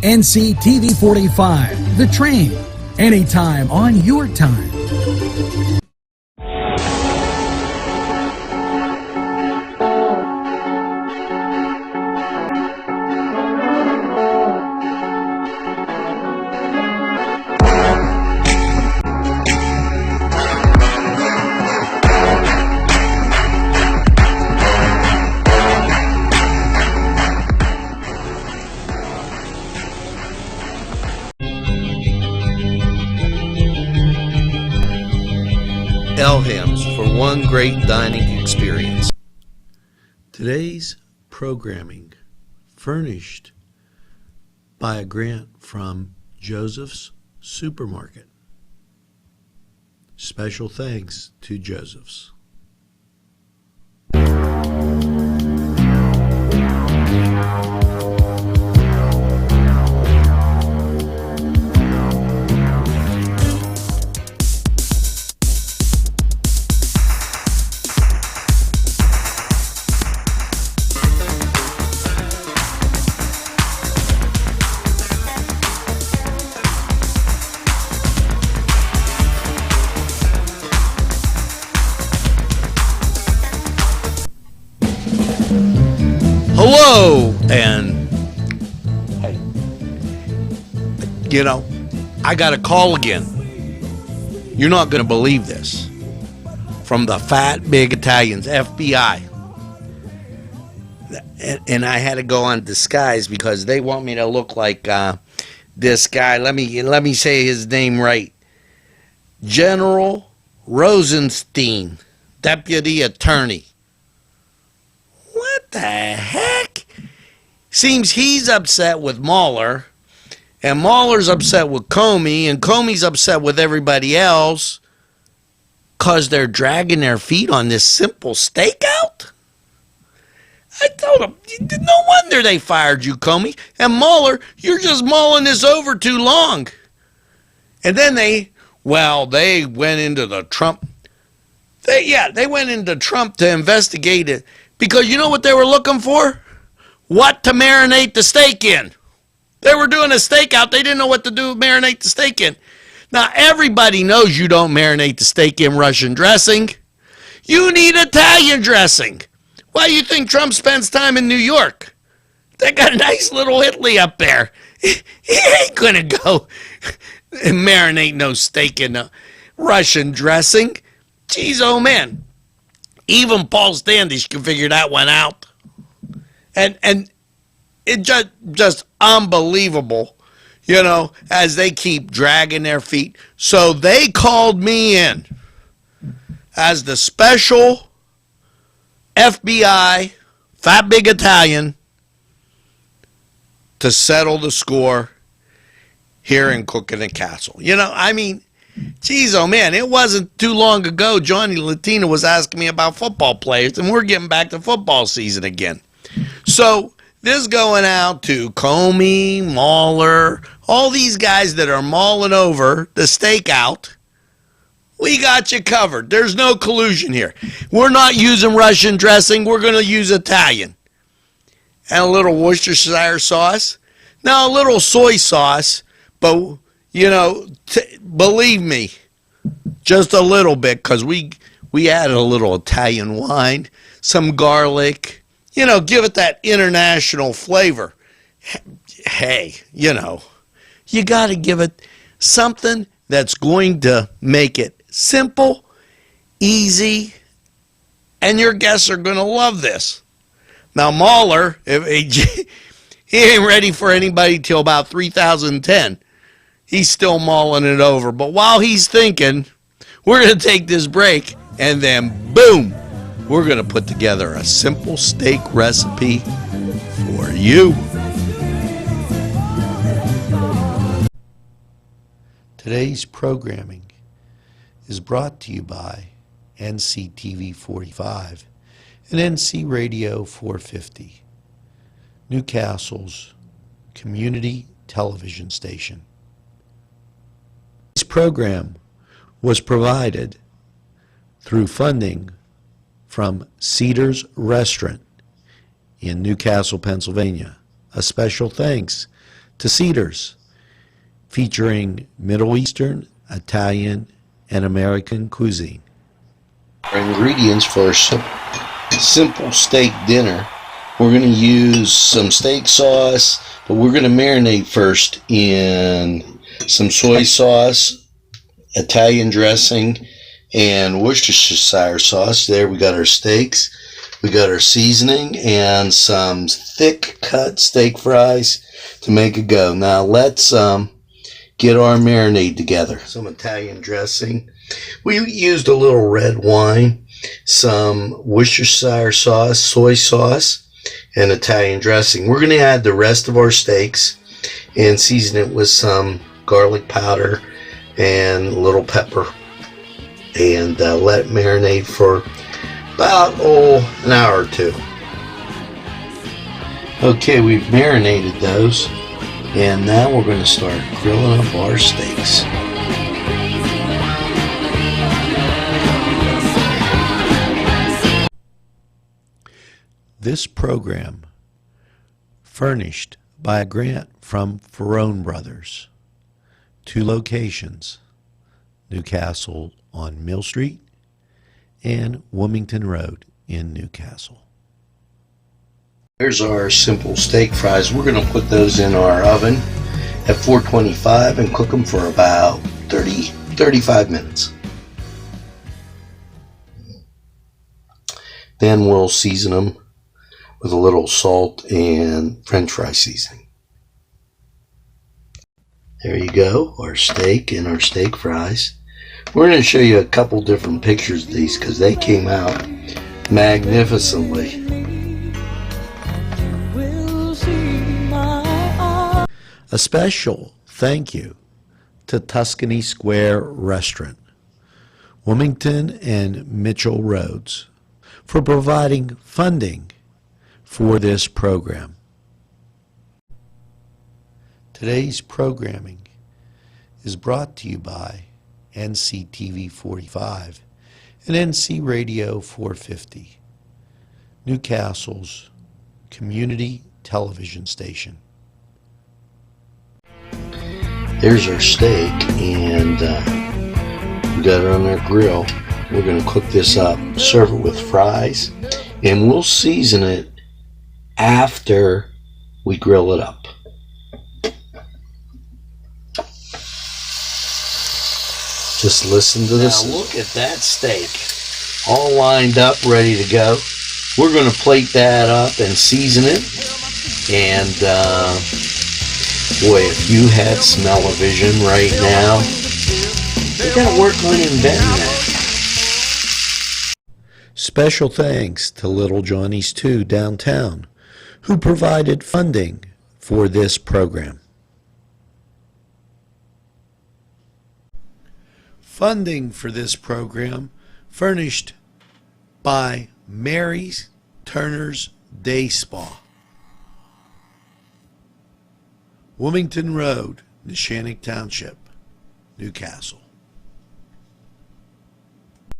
NCTV45, The Train, anytime on your time. Elham's for one great dining experience. Today's programming furnished by a grant from Joseph's Supermarket. Special thanks to Joseph's. Hello, and hey, I got a call again. You're not going to believe this. From the Fat Big Italians, FBI. And I had to go on disguise because they want me to look like this guy. Let me say his name right. General Rosenstein, Deputy Attorney. What the heck? Seems he's upset with Mahler, and Mahler's upset with Comey, and Comey's upset with everybody else because they're dragging their feet on this simple stakeout? I told them, no wonder they fired you, Comey. And Mahler, you're just mulling this over too long. And then they went into the Trump. They went into Trump to investigate it. Because you know what they were looking for? What to marinate the steak in. They were doing a stakeout. They didn't know what to do marinate the steak in. Now, everybody knows you don't marinate the steak in Russian dressing. You need Italian dressing. Why do you think Trump spends time in New York? They got a nice little Italy up there. He ain't going to go and marinate no steak in Russian dressing. Jeez, oh man. Even Paul Standish can figure that one out. And it just unbelievable, as they keep dragging their feet. So they called me in as the special FBI, Fat Big Italian, to settle the score here in Cook and Castle. Geez, oh man, it wasn't too long ago Johnny Latina was asking me about football players, and we're getting back to football season again. So this going out to Comey, Mahler, all these guys that are mauling over the stakeout. We got you covered. There's no collusion here. We're not using Russian dressing. We're going to use Italian. And a little Worcestershire sauce. Now, a little soy sauce, but believe me, just a little bit, because we added a little Italian wine, some garlic, give it that international flavor. Hey, you got to give it something that's going to make it simple, easy, and your guests are going to love this. Now, Mahler, he ain't ready for anybody till about 3010. He's still mulling it over. But while he's thinking, we're going to take this break, and then, boom, we're going to put together a simple steak recipe for you. Today's programming is brought to you by NCTV45 and NC Radio 450, Newcastle's community television station. This program was provided through funding from Cedars Restaurant in Newcastle, Pennsylvania. A special thanks to Cedars, featuring Middle Eastern, Italian, and American cuisine. Our ingredients for our simple steak dinner: we're going to use some steak sauce, but we're going to marinate first in some soy sauce, Italian dressing, and Worcestershire sauce. There we got our steaks. We got our seasoning and some thick cut steak fries to make it go. Now let's get our marinade together. Some Italian dressing. We used a little red wine, some Worcestershire sauce, soy sauce, and Italian dressing. We're going to add the rest of our steaks and season it with some garlic powder and a little pepper, and let it marinate for about an hour or two. Okay, we've marinated those, and now we're going to start grilling up our steaks. This program furnished by a grant from Ferrone Brothers. 2 locations: Newcastle on Mill Street and Wilmington Road in Newcastle. Here's our simple steak fries. We're going to put those in our oven at 425 and cook them for about 35 minutes. Then we'll season them with a little salt and French fry seasoning. There you go, our steak and our steak fries. We're going to show you a couple different pictures of these because they came out magnificently. A special thank you to Tuscany Square Restaurant, Wilmington and Mitchell Roads, for providing funding for this program. Today's programming is brought to you by NCTV45 and NC Radio 450, Newcastle's community television station. There's our steak, and we got it on our grill. We're going to cook this up, serve it with fries, and we'll season it after we grill it up. Just listen to this. Now look at that steak, all lined up, ready to go. We're going to plate that up and season it. And boy, if you had smell-o-vision right now, we got to work on inventing that. Special thanks to Little Johnny's 2 downtown, who provided funding for this program. Funding for this program furnished by Mary's Turner's Day Spa, Wilmington Road, Neshannock Township, Newcastle.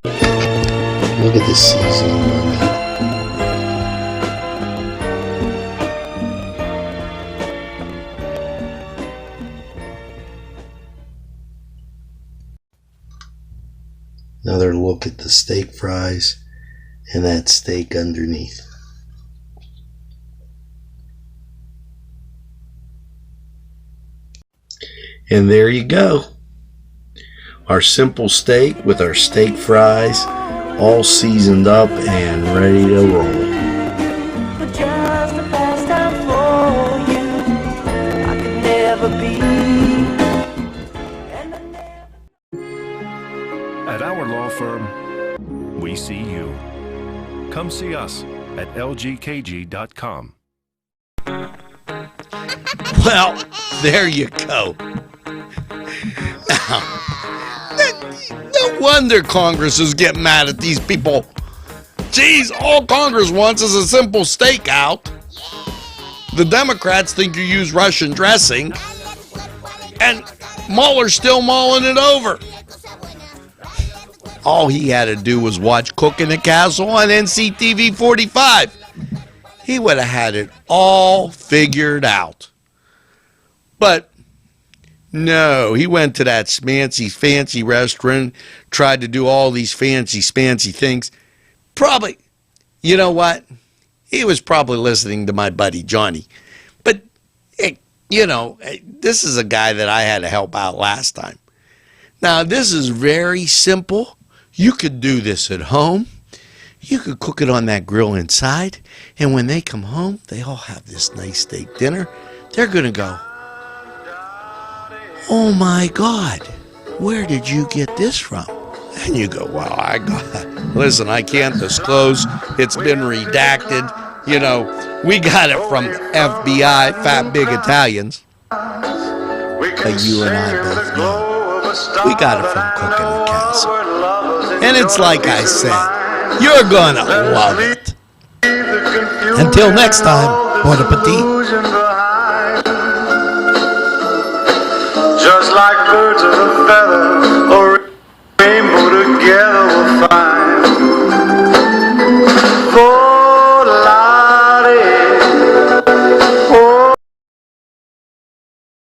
Look at this seasoning on that. Another look at the steak fries and that steak underneath. And there you go. Our simple steak with our steak fries, all seasoned up and ready to roll. At our law firm, we see you. Come see us at lgkg.com. Well, there you go. No wonder Congress is getting mad at these people. Geez, all Congress wants is a simple steak out. The Democrats think you use Russian dressing, and Mueller's still mulling it over. All he had to do was watch Cooking the Castle on NCTV45. He would have had it all figured out. But no, he went to that fancy restaurant, tried to do all these fancy things. Probably, you know what? He was probably listening to my buddy Johnny. But, this is a guy that I had to help out last time. Now, this is very simple. You could do this at home. You could cook it on that grill inside. And when they come home, they all have this nice steak dinner. They're going to go, oh my God, where did you get this from? And you go, well, listen, I can't disclose. It's been redacted. We got it from FBI, Fat Big Italians. But you and I both know we got it from Cooking the Castle. And it's like I said, you're gonna love it. Until next time, bon appetit. Just like birds of a feather or